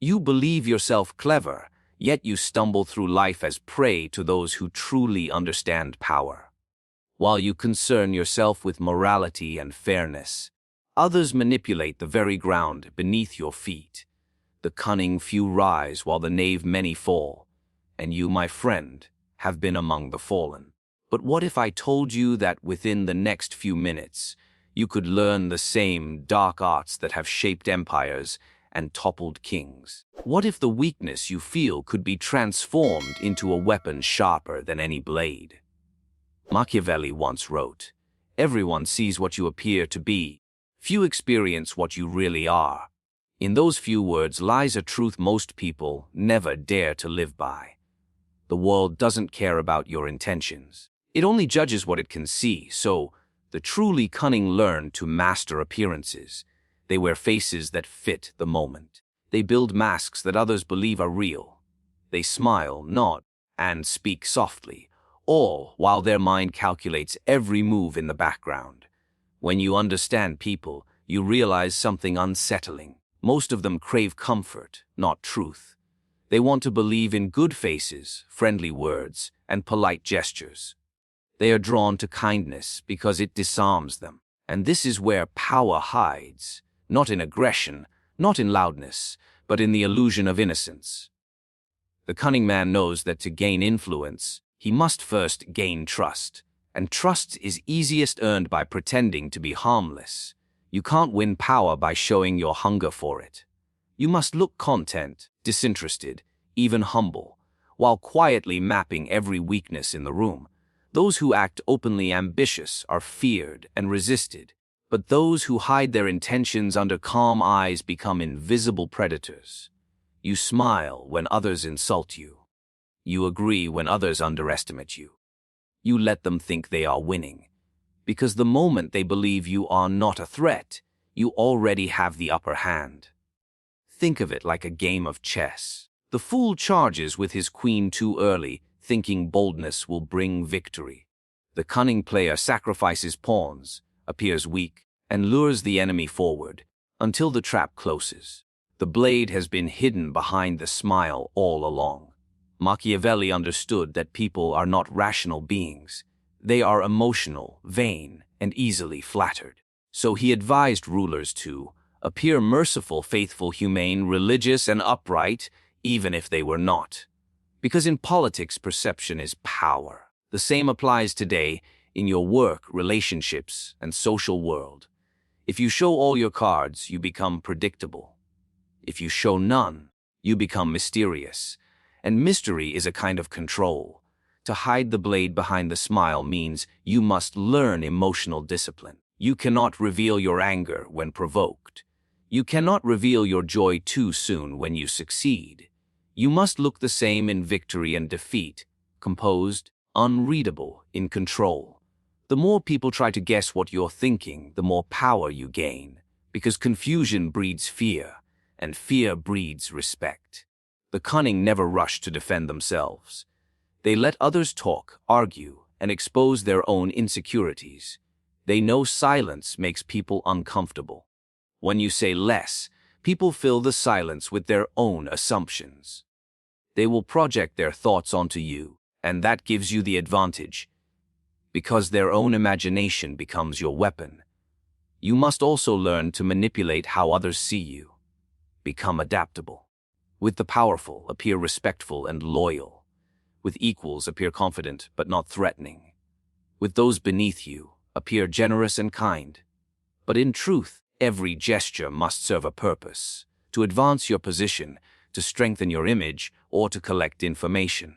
You believe yourself clever, yet you stumble through life as prey to those who truly understand power. While you concern yourself with morality and fairness, others manipulate the very ground beneath your feet. The cunning few rise while the knave many fall, and you, my friend, have been among the fallen. But what if I told you that within the next few minutes, you could learn the same dark arts that have shaped empires and toppled kings? What if the weakness you feel could be transformed into a weapon sharper than any blade? Machiavelli once wrote, "Everyone sees what you appear to be. Few experience what you really are." In those few words lies a truth most people never dare to live by. The world doesn't care about your intentions. It only judges what it can see, so the truly cunning learn to master appearances. They wear faces that fit the moment. They build masks that others believe are real. They smile, nod, and speak softly, all while their mind calculates every move in the background. When you understand people, you realize something unsettling. Most of them crave comfort, not truth. They want to believe in good faces, friendly words, and polite gestures. They are drawn to kindness because it disarms them. And this is where power hides, not in aggression, not in loudness, but in the illusion of innocence. The cunning man knows that to gain influence, he must first gain trust. And trust is easiest earned by pretending to be harmless. You can't win power by showing your hunger for it. You must look content, disinterested, even humble, while quietly mapping every weakness in the room. Those who act openly ambitious are feared and resisted, but those who hide their intentions under calm eyes become invisible predators. You smile when others insult you. You agree when others underestimate you. You let them think they are winning, because the moment they believe you are not a threat, you already have the upper hand. Think of it like a game of chess. The fool charges with his queen too early, thinking boldness will bring victory. The cunning player sacrifices pawns, appears weak, and lures the enemy forward until the trap closes. The blade has been hidden behind the smile all along. Machiavelli understood that people are not rational beings. They are emotional, vain, and easily flattered. So he advised rulers to appear merciful, faithful, humane, religious, and upright, even if they were not. Because in politics, perception is power. The same applies today in your work, relationships, and social world. If you show all your cards, you become predictable. If you show none, you become mysterious. And mystery is a kind of control. To hide the blade behind the smile means you must learn emotional discipline. You cannot reveal your anger when provoked. You cannot reveal your joy too soon when you succeed. You must look the same in victory and defeat, composed, unreadable, in control. The more people try to guess what you're thinking, the more power you gain, because confusion breeds fear, and fear breeds respect. The cunning never rush to defend themselves. They let others talk, argue, and expose their own insecurities. They know silence makes people uncomfortable. When you say less, people fill the silence with their own assumptions. They will project their thoughts onto you, and that gives you the advantage, because their own imagination becomes your weapon. You must also learn to manipulate how others see you. Become adaptable. With the powerful, appear respectful and loyal. With equals, appear confident but not threatening. With those beneath you, appear generous and kind. But in truth, every gesture must serve a purpose, to advance your position, to strengthen your image, or to collect information.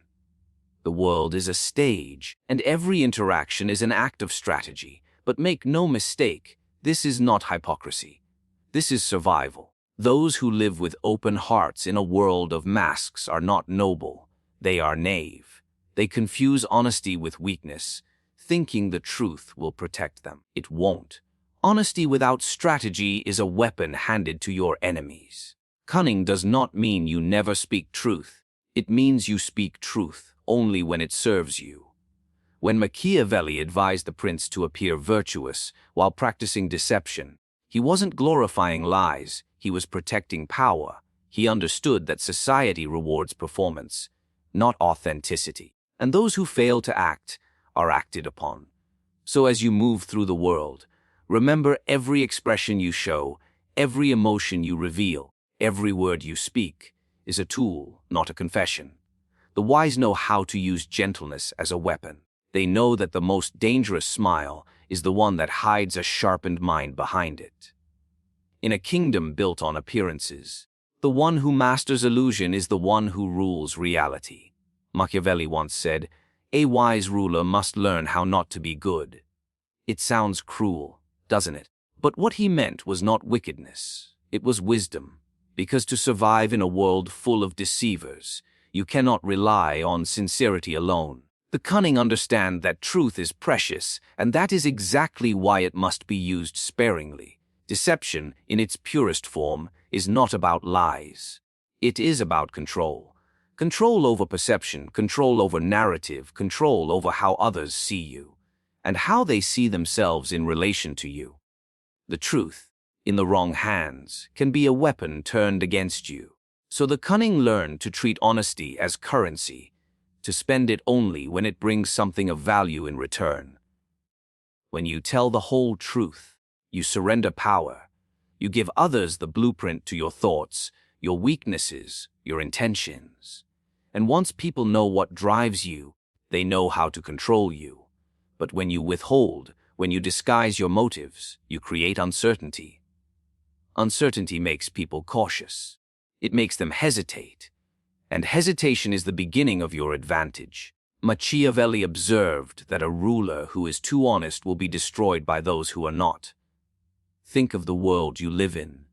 The world is a stage, and every interaction is an act of strategy. But make no mistake, this is not hypocrisy. This is survival. Those who live with open hearts in a world of masks are not noble. They are naive. They confuse honesty with weakness, thinking the truth will protect them. It won't. Honesty without strategy is a weapon handed to your enemies. Cunning does not mean you never speak truth. It means you speak truth only when it serves you. When Machiavelli advised the prince to appear virtuous while practicing deception, he wasn't glorifying lies, he was protecting power. He understood that society rewards performance, not authenticity, and those who fail to act are acted upon. So as you move through the world, remember every expression you show, every emotion you reveal, every word you speak is a tool, not a confession. The wise know how to use gentleness as a weapon. They know that the most dangerous smile is the one that hides a sharpened mind behind it. In a kingdom built on appearances, the one who masters illusion is the one who rules reality. Machiavelli once said, "A wise ruler must learn how not to be good." It sounds cruel, doesn't it? But what he meant was not wickedness, it was wisdom. Because to survive in a world full of deceivers, you cannot rely on sincerity alone. The cunning understand that truth is precious, and that is exactly why it must be used sparingly. Deception, in its purest form, is not about lies. It is about control. Control over perception, control over narrative, control over how others see you, and how they see themselves in relation to you. The truth, in the wrong hands, can be a weapon turned against you. So the cunning learn to treat honesty as currency, to spend it only when it brings something of value in return. When you tell the whole truth, you surrender power. You give others the blueprint to your thoughts, your weaknesses, your intentions. And once people know what drives you, they know how to control you. But when you withhold, when you disguise your motives, you create uncertainty. Uncertainty makes people cautious. It makes them hesitate. And hesitation is the beginning of your advantage. Machiavelli observed that a ruler who is too honest will be destroyed by those who are not. Think of the world you live in,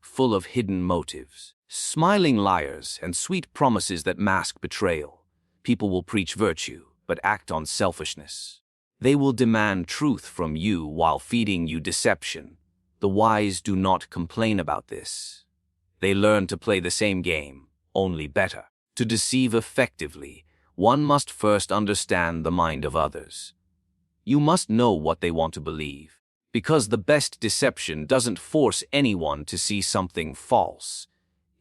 full of hidden motives, smiling liars, and sweet promises that mask betrayal. People will preach virtue, but act on selfishness. They will demand truth from you while feeding you deception. The wise do not complain about this. They learn to play the same game, only better. To deceive effectively, one must first understand the mind of others. You must know what they want to believe. Because the best deception doesn't force anyone to see something false.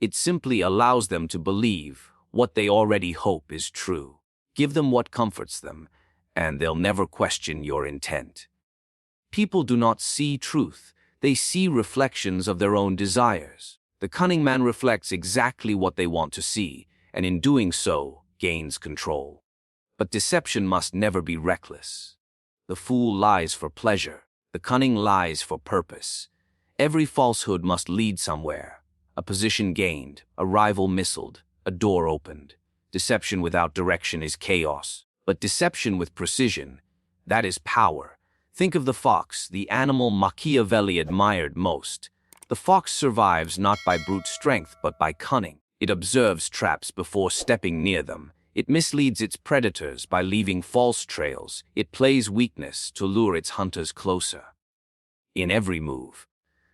It simply allows them to believe what they already hope is true. Give them what comforts them, and they'll never question your intent. People do not see truth, they see reflections of their own desires. The cunning man reflects exactly what they want to see, and in doing so, gains control. But deception must never be reckless. The fool lies for pleasure. The cunning lies for purpose. Every falsehood must lead somewhere. A position gained, a rival missiled, a door opened. Deception without direction is chaos. But deception with precision, that is power. Think of the fox, the animal Machiavelli admired most. The fox survives not by brute strength but by cunning. It observes traps before stepping near them. It misleads its predators by leaving false trails. It plays weakness to lure its hunters closer. In every move,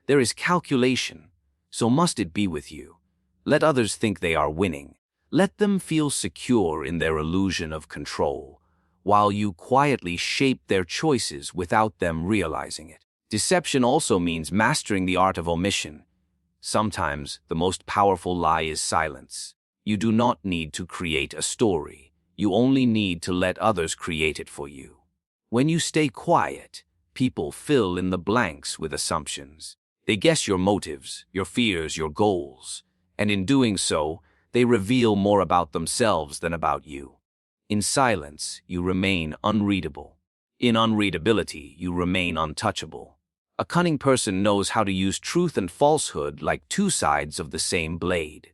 there is calculation, so must it be with you. Let others think they are winning. Let them feel secure in their illusion of control, while you quietly shape their choices without them realizing it. Deception also means mastering the art of omission. Sometimes the most powerful lie is silence. You do not need to create a story. You only need to let others create it for you. When you stay quiet, people fill in the blanks with assumptions. They guess your motives, your fears, your goals, and in doing so, they reveal more about themselves than about you. In silence, you remain unreadable. In unreadability, you remain untouchable. A cunning person knows how to use truth and falsehood like two sides of the same blade.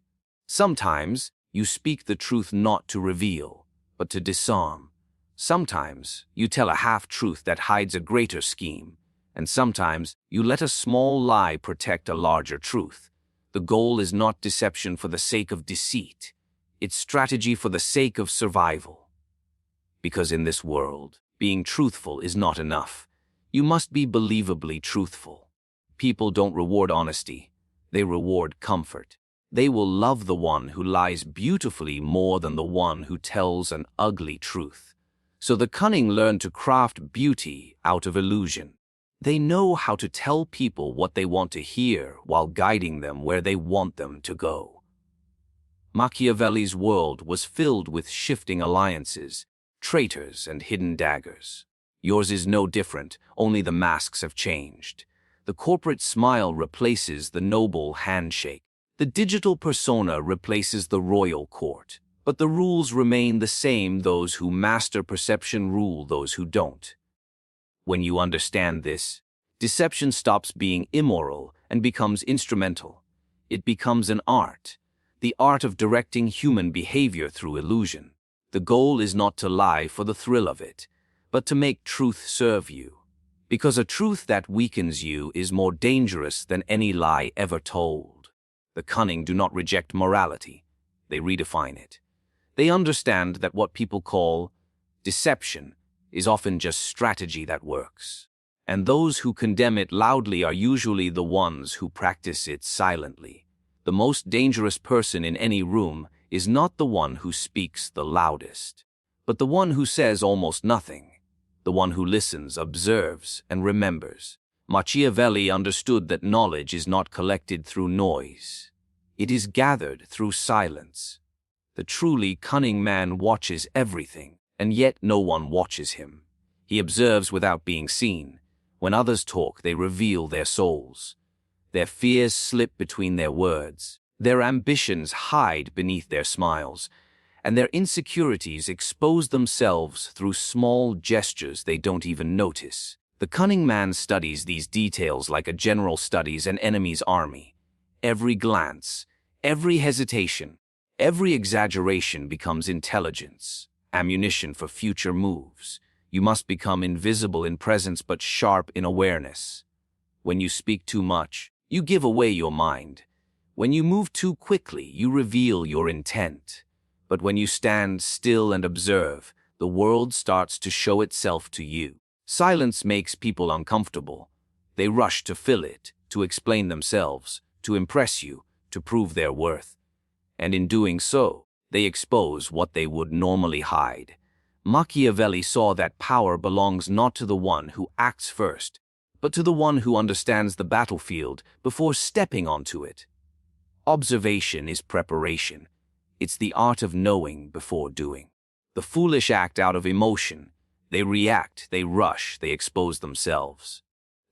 Sometimes, you speak the truth not to reveal, but to disarm. Sometimes, you tell a half-truth that hides a greater scheme, and sometimes, you let a small lie protect a larger truth. The goal is not deception for the sake of deceit. It's strategy for the sake of survival. Because in this world, being truthful is not enough. You must be believably truthful. People don't reward honesty. They reward comfort. They will love the one who lies beautifully more than the one who tells an ugly truth. So the cunning learn to craft beauty out of illusion. They know how to tell people what they want to hear while guiding them where they want them to go. Machiavelli's world was filled with shifting alliances, traitors, and hidden daggers. Yours is no different, only the masks have changed. The corporate smile replaces the noble handshake. The digital persona replaces the royal court. But the rules remain the same. Those who master perception rule those who don't. When you understand this, deception stops being immoral and becomes instrumental. It becomes an art, the art of directing human behavior through illusion. The goal is not to lie for the thrill of it, but to make truth serve you. Because a truth that weakens you is more dangerous than any lie ever told. The cunning do not reject morality, they redefine it. They understand that what people call deception is often just strategy that works. And those who condemn it loudly are usually the ones who practice it silently. The most dangerous person in any room is not the one who speaks the loudest, but the one who says almost nothing, the one who listens, observes, and remembers. Machiavelli understood that knowledge is not collected through noise. It is gathered through silence. The truly cunning man watches everything, and yet no one watches him. He observes without being seen. When others talk, they reveal their souls. Their fears slip between their words. Their ambitions hide beneath their smiles, and their insecurities expose themselves through small gestures they don't even notice. The cunning man studies these details like a general studies an enemy's army. Every glance, every hesitation, every exaggeration becomes intelligence, ammunition for future moves. You must become invisible in presence but sharp in awareness. When you speak too much, you give away your mind. When you move too quickly, you reveal your intent. But when you stand still and observe, the world starts to show itself to you. Silence makes people uncomfortable. They rush to fill it, to explain themselves, to impress you, to prove their worth. And in doing so, they expose what they would normally hide. Machiavelli saw that power belongs not to the one who acts first, but to the one who understands the battlefield before stepping onto it. Observation is preparation. It's the art of knowing before doing. The foolish act out of emotion. They react, they rush, they expose themselves.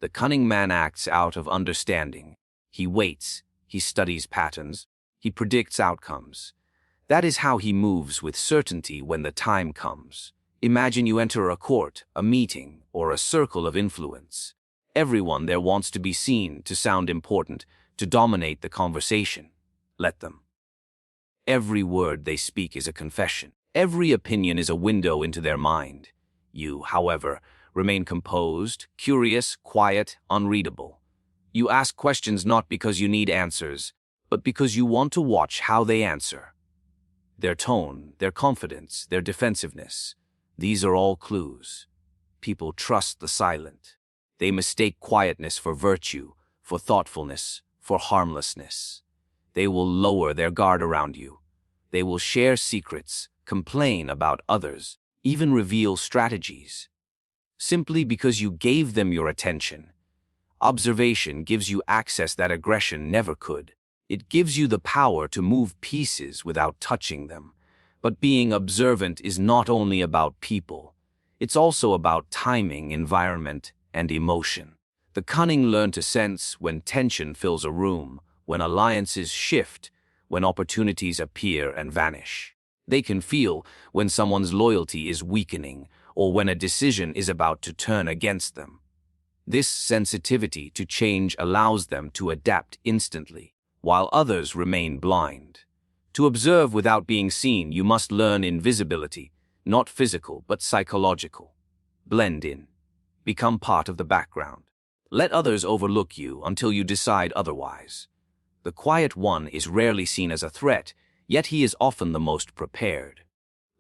The cunning man acts out of understanding. He waits, he studies patterns, he predicts outcomes. That is how he moves with certainty when the time comes. Imagine you enter a court, a meeting, or a circle of influence. Everyone there wants to be seen, to sound important, to dominate the conversation. Let them. Every word they speak is a confession. Every opinion is a window into their mind. You, however, remain composed, curious, quiet, unreadable. You ask questions not because you need answers, but because you want to watch how they answer. Their tone, their confidence, their defensiveness, these are all clues. People trust the silent. They mistake quietness for virtue, for thoughtfulness, for harmlessness. They will lower their guard around you. They will share secrets, complain about others, even reveal strategies. Simply because you gave them your attention. Observation gives you access that aggression never could. It gives you the power to move pieces without touching them. But being observant is not only about people. It's also about timing, environment, and emotion. The cunning learn to sense when tension fills a room, when alliances shift, when opportunities appear and vanish. They can feel when someone's loyalty is weakening or when a decision is about to turn against them. This sensitivity to change allows them to adapt instantly, while others remain blind. To observe without being seen, you must learn invisibility, not physical but psychological. Blend in. Become part of the background. Let others overlook you until you decide otherwise. The quiet one is rarely seen as a threat, yet he is often the most prepared.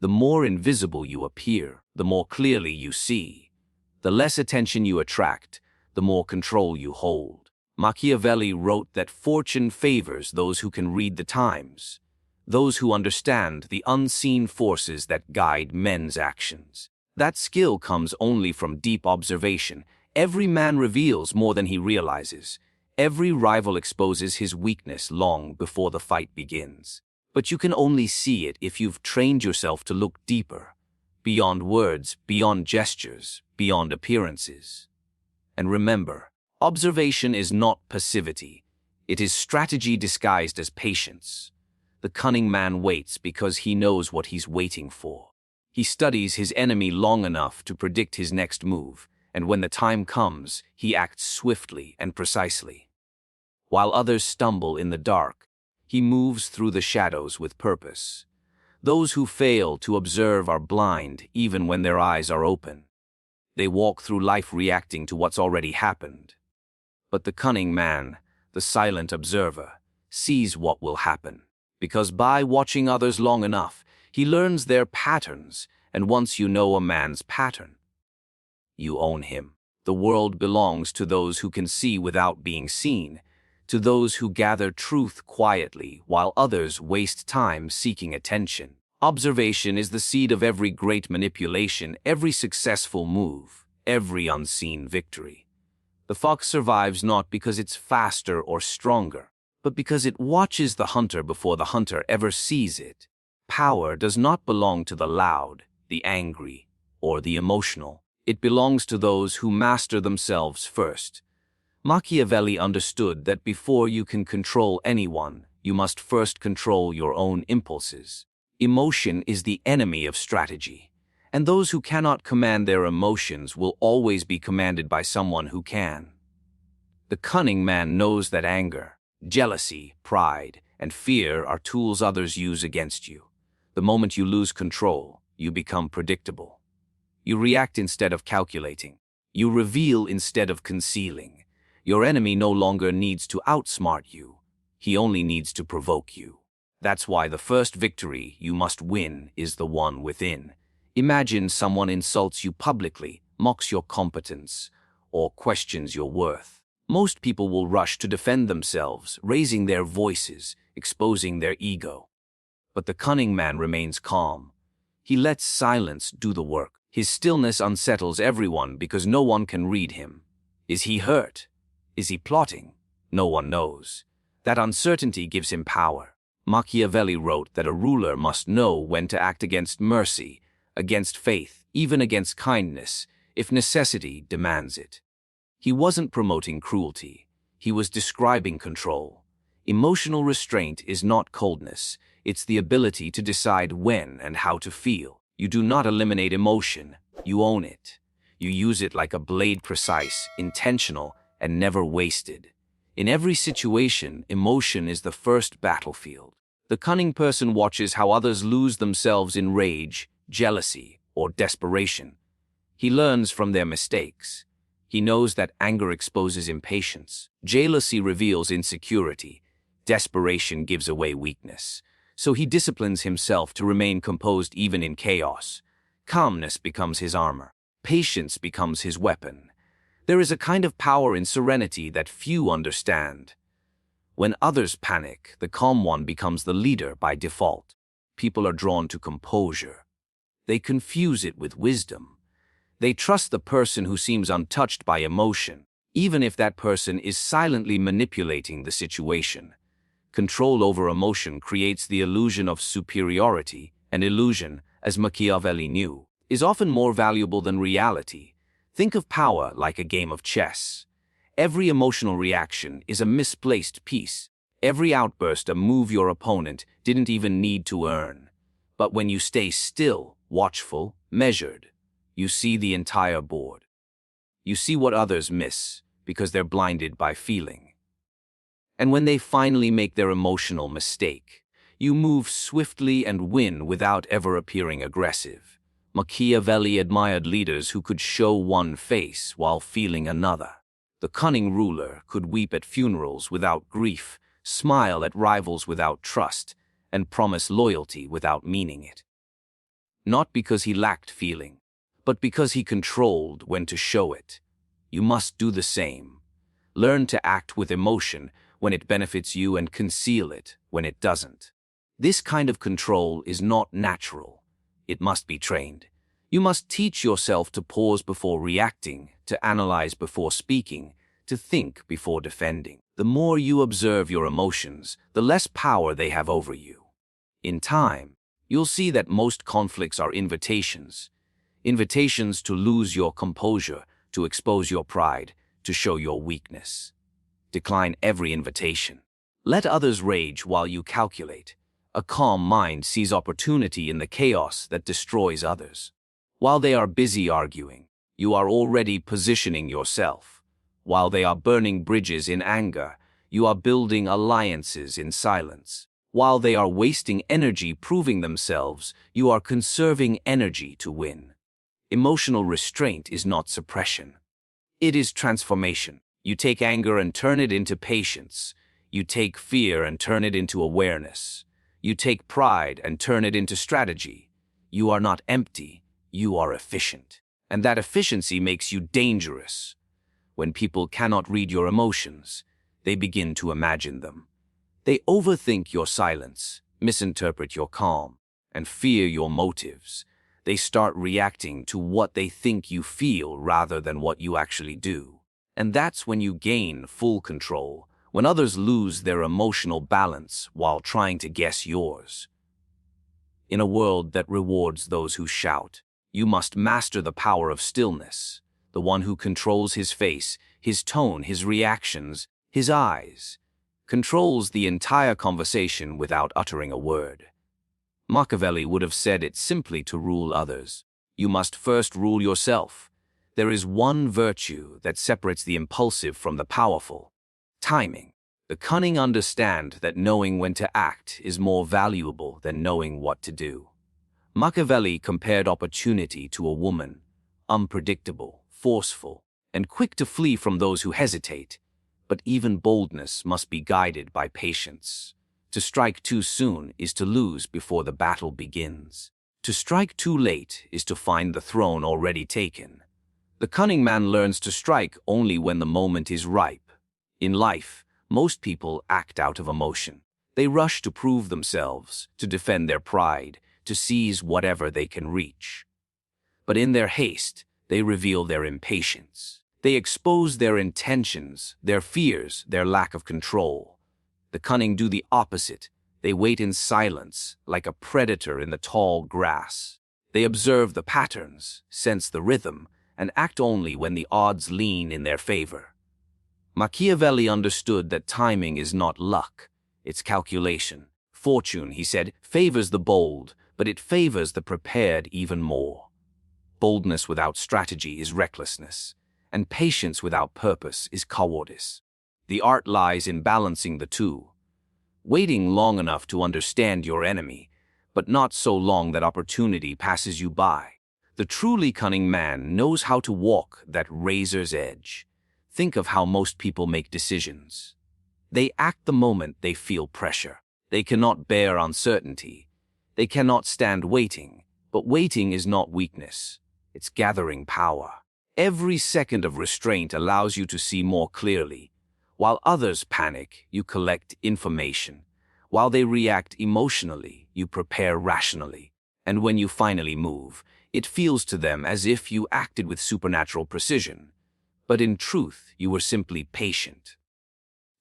The more invisible you appear, the more clearly you see. The less attention you attract, the more control you hold. Machiavelli wrote that fortune favors those who can read the times, those who understand the unseen forces that guide men's actions. That skill comes only from deep observation. Every man reveals more than he realizes. Every rival exposes his weakness long before the fight begins. But But you can only see it if you've trained yourself to look deeper, beyond words, beyond gestures, beyond appearances. And remember, observation is not passivity. It is strategy disguised as patience. The cunning man waits because he knows what he's waiting for. He studies his enemy long enough to predict his next move, and when the time comes, he acts swiftly and precisely. While others stumble in the dark, he moves through the shadows with purpose. Those who fail to observe are blind even when their eyes are open. They walk through life reacting to what's already happened. But the cunning man, the silent observer, sees what will happen, because by watching others long enough, he learns their patterns, and once you know a man's pattern, you own him. The world belongs to those who can see without being seen, to those who gather truth quietly while others waste time seeking attention. Observation is the seed of every great manipulation, every successful move, every unseen victory. The fox survives not because it's faster or stronger, but because it watches the hunter before the hunter ever sees it. Power does not belong to the loud, the angry, or the emotional. It belongs to those who master themselves first. Machiavelli understood that before you can control anyone, you must first control your own impulses. Emotion is the enemy of strategy, and those who cannot command their emotions will always be commanded by someone who can. The cunning man knows that anger, jealousy, pride, and fear are tools others use against you. The moment you lose control, you become predictable. You react instead of calculating. You reveal instead of concealing. Your enemy no longer needs to outsmart you. He only needs to provoke you. That's why the first victory you must win is the one within. Imagine someone insults you publicly, mocks your competence, or questions your worth. Most people will rush to defend themselves, raising their voices, exposing their ego. But the cunning man remains calm. He lets silence do the work. His stillness unsettles everyone because no one can read him. Is he hurt? Is he plotting? No one knows. That uncertainty gives him power. Machiavelli wrote that a ruler must know when to act against mercy, against faith, even against kindness, if necessity demands it. He wasn't promoting cruelty. He was describing control. Emotional restraint is not coldness. It's the ability to decide when and how to feel. You do not eliminate emotion. You own it. You use it like a blade, precise, intentional, and never wasted. In every situation, emotion is the first battlefield. The cunning person watches how others lose themselves in rage, jealousy, or desperation. He learns from their mistakes. He knows that anger exposes impatience. Jealousy reveals insecurity. Desperation gives away weakness. So he disciplines himself to remain composed even in chaos. Calmness becomes his armor. Patience becomes his weapon. There is a kind of power in serenity that few understand. When others panic, the calm one becomes the leader by default. People are drawn to composure. They confuse it with wisdom. They trust the person who seems untouched by emotion, even if that person is silently manipulating the situation. Control over emotion creates the illusion of superiority. An illusion, as Machiavelli knew, is often more valuable than reality. Think of power like a game of chess. Every emotional reaction is a misplaced piece. Every outburst a move your opponent didn't even need to earn. But when you stay still, watchful, measured, you see the entire board. You see what others miss because they're blinded by feeling. And when they finally make their emotional mistake, you move swiftly and win without ever appearing aggressive. Machiavelli admired leaders who could show one face while feeling another. The cunning ruler could weep at funerals without grief, smile at rivals without trust, and promise loyalty without meaning it. Not because he lacked feeling, but because he controlled when to show it. You must do the same. Learn to act with emotion when it benefits you and conceal it when it doesn't. This kind of control is not natural. It must be trained. You must teach yourself to pause before reacting, to analyze before speaking, to think before defending. The more you observe your emotions, the less power they have over you. In time, you'll see that most conflicts are invitations. Invitations to lose your composure, to expose your pride, to show your weakness. Decline every invitation. Let others rage while you calculate. A calm mind sees opportunity in the chaos that destroys others. While they are busy arguing, you are already positioning yourself. While they are burning bridges in anger, you are building alliances in silence. While they are wasting energy proving themselves, you are conserving energy to win. Emotional restraint is not suppression. It is transformation. You take anger and turn it into patience. You take fear and turn it into awareness. You take pride and turn it into strategy. You are not empty, you are efficient. And that efficiency makes you dangerous. When people cannot read your emotions, they begin to imagine them. They overthink your silence, misinterpret your calm, and fear your motives. They start reacting to what they think you feel rather than what you actually do. And that's when you gain full control, when others lose their emotional balance while trying to guess yours. In a world that rewards those who shout, you must master the power of stillness, the one who controls his face, his tone, his reactions, his eyes, controls the entire conversation without uttering a word. Machiavelli would have said it simply to rule others. You must first rule yourself. There is one virtue that separates the impulsive from the powerful: timing. The cunning understand that knowing when to act is more valuable than knowing what to do. Machiavelli compared opportunity to a woman, unpredictable, forceful, and quick to flee from those who hesitate. But even boldness must be guided by patience. To strike too soon is to lose before the battle begins. To strike too late is to find the throne already taken. The cunning man learns to strike only when the moment is ripe. In life, most people act out of emotion. They rush to prove themselves, to defend their pride, to seize whatever they can reach. But in their haste, they reveal their impatience. They expose their intentions, their fears, their lack of control. The cunning do the opposite. They wait in silence, like a predator in the tall grass. They observe the patterns, sense the rhythm, and act only when the odds lean in their favor. Machiavelli understood that timing is not luck, it's calculation. Fortune, he said, favors the bold, but it favors the prepared even more. Boldness without strategy is recklessness, and patience without purpose is cowardice. The art lies in balancing the two, waiting long enough to understand your enemy, but not so long that opportunity passes you by. The truly cunning man knows how to walk that razor's edge. Think of how most people make decisions. They act the moment they feel pressure. They cannot bear uncertainty. They cannot stand waiting, but waiting is not weakness. It's gathering power. Every second of restraint allows you to see more clearly. While others panic, you collect information. While they react emotionally, you prepare rationally. And when you finally move, it feels to them as if you acted with supernatural precision. But in truth, you were simply patient.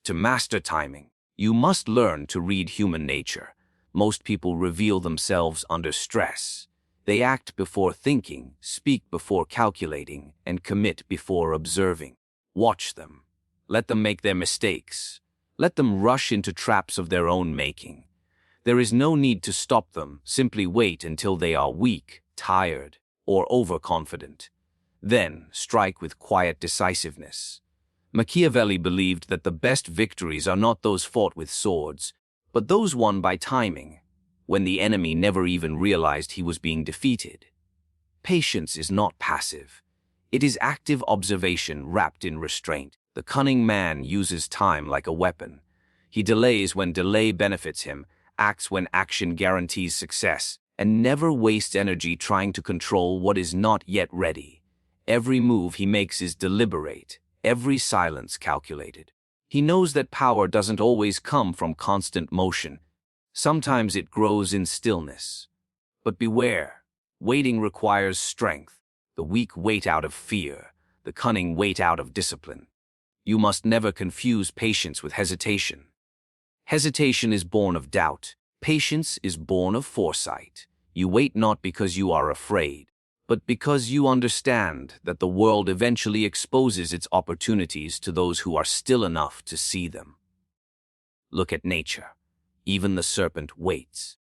To master timing, you must learn to read human nature. Most people reveal themselves under stress. They act before thinking, speak before calculating, and commit before observing. Watch them. Let them make their mistakes. Let them rush into traps of their own making. There is no need to stop them. Simply wait until they are weak, tired, or overconfident. Then strike with quiet decisiveness. Machiavelli believed that the best victories are not those fought with swords, but those won by timing, when the enemy never even realized he was being defeated. Patience is not passive. It is active observation wrapped in restraint. The cunning man uses time like a weapon. He delays when delay benefits him, acts when action guarantees success, and never wastes energy trying to control what is not yet ready. Every move he makes is deliberate, every silence calculated. He knows that power doesn't always come from constant motion. Sometimes it grows in stillness. But beware, waiting requires strength. The weak wait out of fear, the cunning wait out of discipline. You must never confuse patience with hesitation. Hesitation is born of doubt. Patience is born of foresight. You wait not because you are afraid, but because you understand that the world eventually exposes its opportunities to those who are still enough to see them. Look at nature. Even the serpent waits.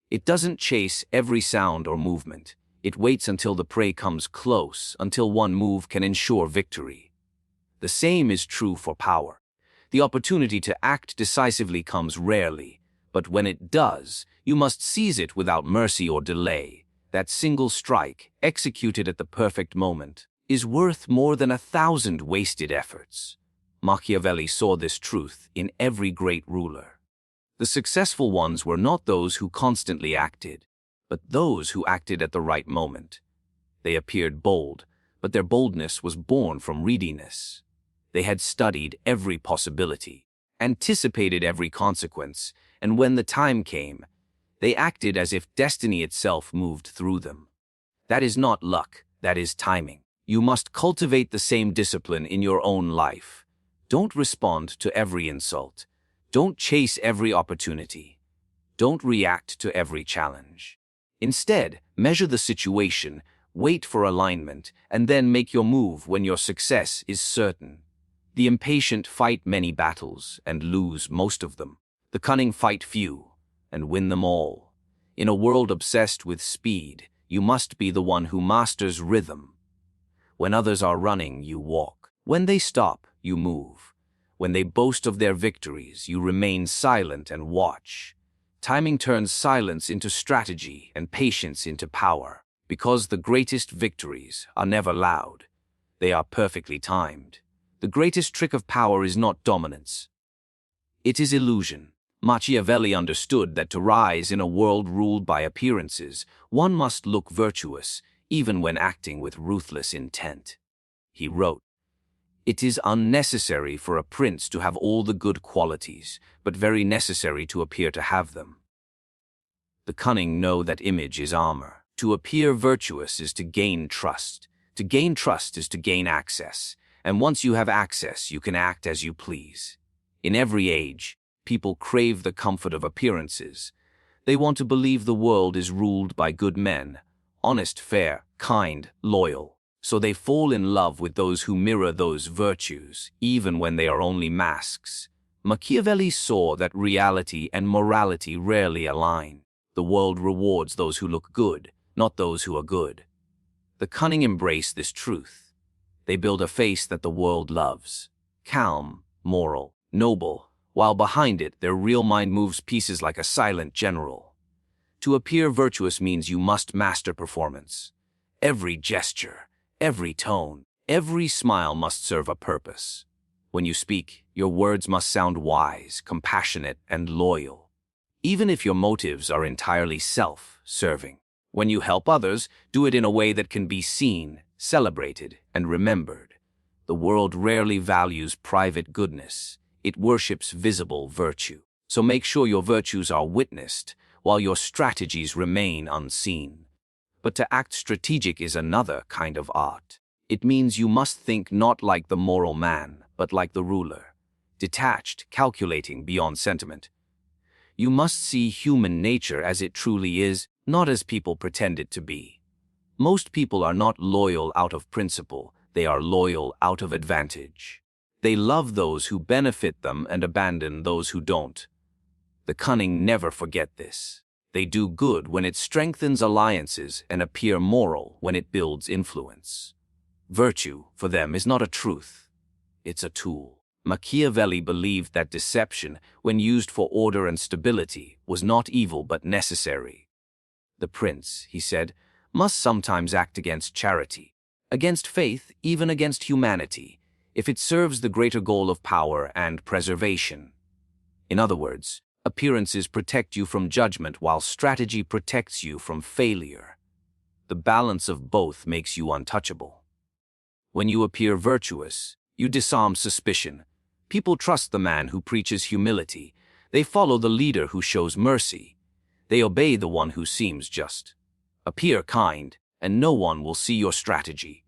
It doesn't chase every sound or movement. It waits until the prey comes close, until one move can ensure victory. The same is true for power. The opportunity to act decisively comes rarely, but when it does, you must seize it without mercy or delay. That single strike, executed at the perfect moment, is worth more than 1,000 wasted efforts. Machiavelli saw this truth in every great ruler. The successful ones were not those who constantly acted, but those who acted at the right moment. They appeared bold, but their boldness was born from readiness. They had studied every possibility, anticipated every consequence, and when the time came, they acted as if destiny itself moved through them. That is not luck, that is timing. You must cultivate the same discipline in your own life. Don't respond to every insult. Don't chase every opportunity. Don't react to every challenge. Instead, measure the situation, wait for alignment, and then make your move when your success is certain. The impatient fight many battles and lose most of them. The cunning fight few and win them all. In a world obsessed with speed, you must be the one who masters rhythm. When others are running, you walk. When they stop, you move. When they boast of their victories, you remain silent and watch. Timing turns silence into strategy and patience into power, because the greatest victories are never loud. They are perfectly timed. The greatest trick of power is not dominance. It is illusion. Machiavelli understood that to rise in a world ruled by appearances, one must look virtuous, even when acting with ruthless intent. He wrote, "It is unnecessary for a prince to have all the good qualities, but very necessary to appear to have them." The cunning know that image is armor. To appear virtuous is to gain trust. To gain trust is to gain access. And once you have access, you can act as you please. In every age, people crave the comfort of appearances. They want to believe the world is ruled by good men, honest, fair, kind, loyal. So they fall in love with those who mirror those virtues, even when they are only masks. Machiavelli saw that reality and morality rarely align. The world rewards those who look good, not those who are good. The cunning embrace this truth. They build a face that the world loves, calm, moral, noble, while behind it their real mind moves pieces like a silent general. To appear virtuous means you must master performance. Every gesture, every tone, every smile must serve a purpose. When you speak, your words must sound wise, compassionate, and loyal, even if your motives are entirely self-serving. When you help others, do it in a way that can be seen, celebrated, and remembered. The world rarely values private goodness. It worships visible virtue. So make sure your virtues are witnessed, while your strategies remain unseen. But to act strategic is another kind of art. It means you must think not like the moral man, but like the ruler, detached, calculating beyond sentiment. You must see human nature as it truly is, not as people pretend it to be. Most people are not loyal out of principle, they are loyal out of advantage. They love those who benefit them and abandon those who don't. The cunning never forget this. They do good when it strengthens alliances and appear moral when it builds influence. Virtue, for them, is not a truth. It's a tool. Machiavelli believed that deception, when used for order and stability, was not evil but necessary. The prince, he said, must sometimes act against charity, against faith, even against humanity, if it serves the greater goal of power and preservation. In other words, appearances protect you from judgment while strategy protects you from failure. The balance of both makes you untouchable. When you appear virtuous, you disarm suspicion. People trust the man who preaches humility. They follow the leader who shows mercy. They obey the one who seems just. Appear kind, and no one will see your strategy.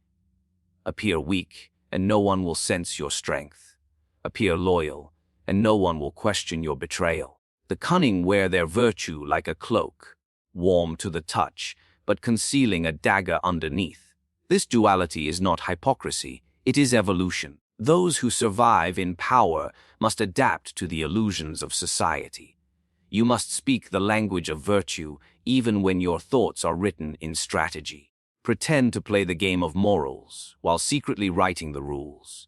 Appear weak, and no one will sense your strength. Appear loyal, and no one will question your betrayal. The cunning wear their virtue like a cloak, warm to the touch, but concealing a dagger underneath. This duality is not hypocrisy, it is evolution. Those who survive in power must adapt to the illusions of society. You must speak the language of virtue even when your thoughts are written in strategy. Pretend to play the game of morals while secretly writing the rules.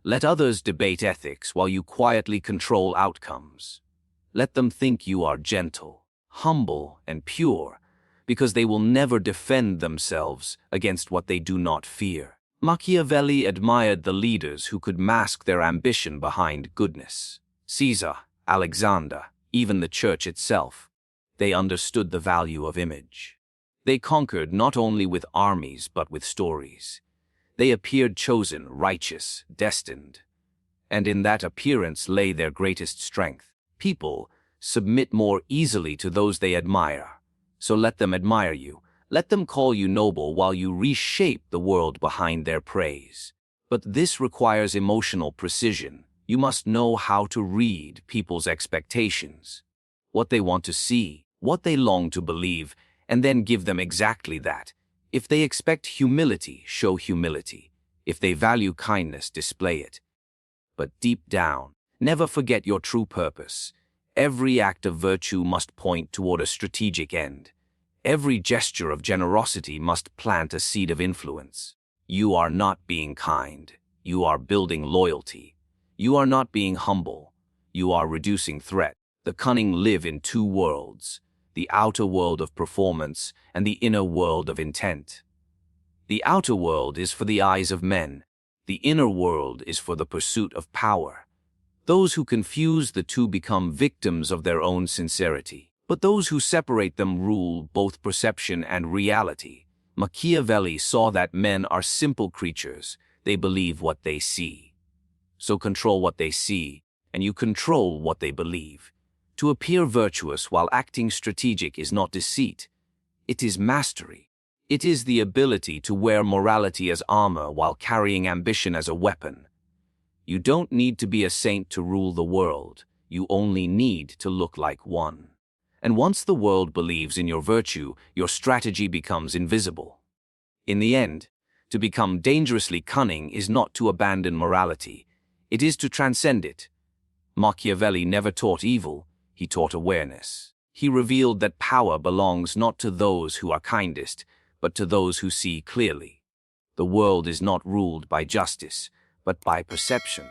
Let others debate ethics while you quietly control outcomes. Let them think you are gentle, humble, and pure, because they will never defend themselves against what they do not fear. Machiavelli admired the leaders who could mask their ambition behind goodness. Caesar, Alexander, even the church itself. They understood the value of image. They conquered not only with armies but with stories. They appeared chosen, righteous, destined. And in that appearance lay their greatest strength. People submit more easily to those they admire. So let them admire you. Let them call you noble while you reshape the world behind their praise. But this requires emotional precision. You must know how to read people's expectations, what they want to see, what they long to believe, and then give them exactly that. If they expect humility, show humility. If they value kindness, display it. But deep down, never forget your true purpose. Every act of virtue must point toward a strategic end. Every gesture of generosity must plant a seed of influence. You are not being kind. You are building loyalty. You are not being humble. You are reducing threat. The cunning live in two worlds, the outer world of performance and the inner world of intent. The outer world is for the eyes of men. The inner world is for the pursuit of power. Those who confuse the two become victims of their own sincerity. But those who separate them rule both perception and reality. Machiavelli saw that men are simple creatures. They believe what they see. So control what they see, and you control what they believe. To appear virtuous while acting strategic is not deceit. It is mastery. It is the ability to wear morality as armor while carrying ambition as a weapon. You don't need to be a saint to rule the world. You only need to look like one. And once the world believes in your virtue, your strategy becomes invisible. In the end, to become dangerously cunning is not to abandon morality. It is to transcend it. Machiavelli never taught evil, he taught awareness. He revealed that power belongs not to those who are kindest, but to those who see clearly. The world is not ruled by justice, but by perception.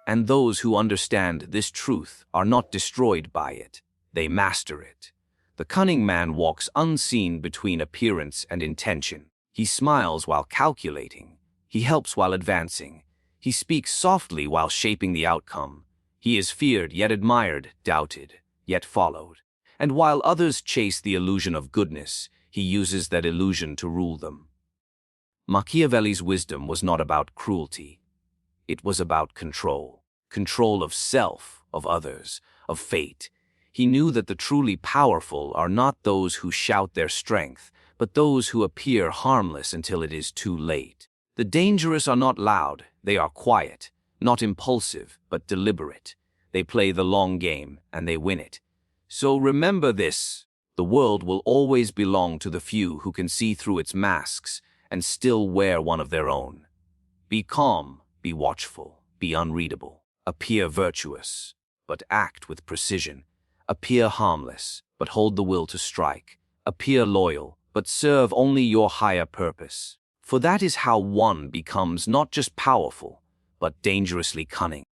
And those who understand this truth are not destroyed by it. They master it. The cunning man walks unseen between appearance and intention. He smiles while calculating. He helps while advancing. He speaks softly while shaping the outcome. He is feared yet admired, doubted yet followed. And while others chase the illusion of goodness, he uses that illusion to rule them. Machiavelli's wisdom was not about cruelty. It was about control. Control of self, of others, of fate. He knew that the truly powerful are not those who shout their strength, but those who appear harmless until it is too late. The dangerous are not loud, they are quiet, not impulsive, but deliberate. They play the long game, and they win it. So remember this: the world will always belong to the few who can see through its masks and still wear one of their own. Be calm, be watchful, be unreadable. Appear virtuous, but act with precision. Appear harmless, but hold the will to strike. Appear loyal, but serve only your higher purpose. For that is how one becomes not just powerful, but dangerously cunning.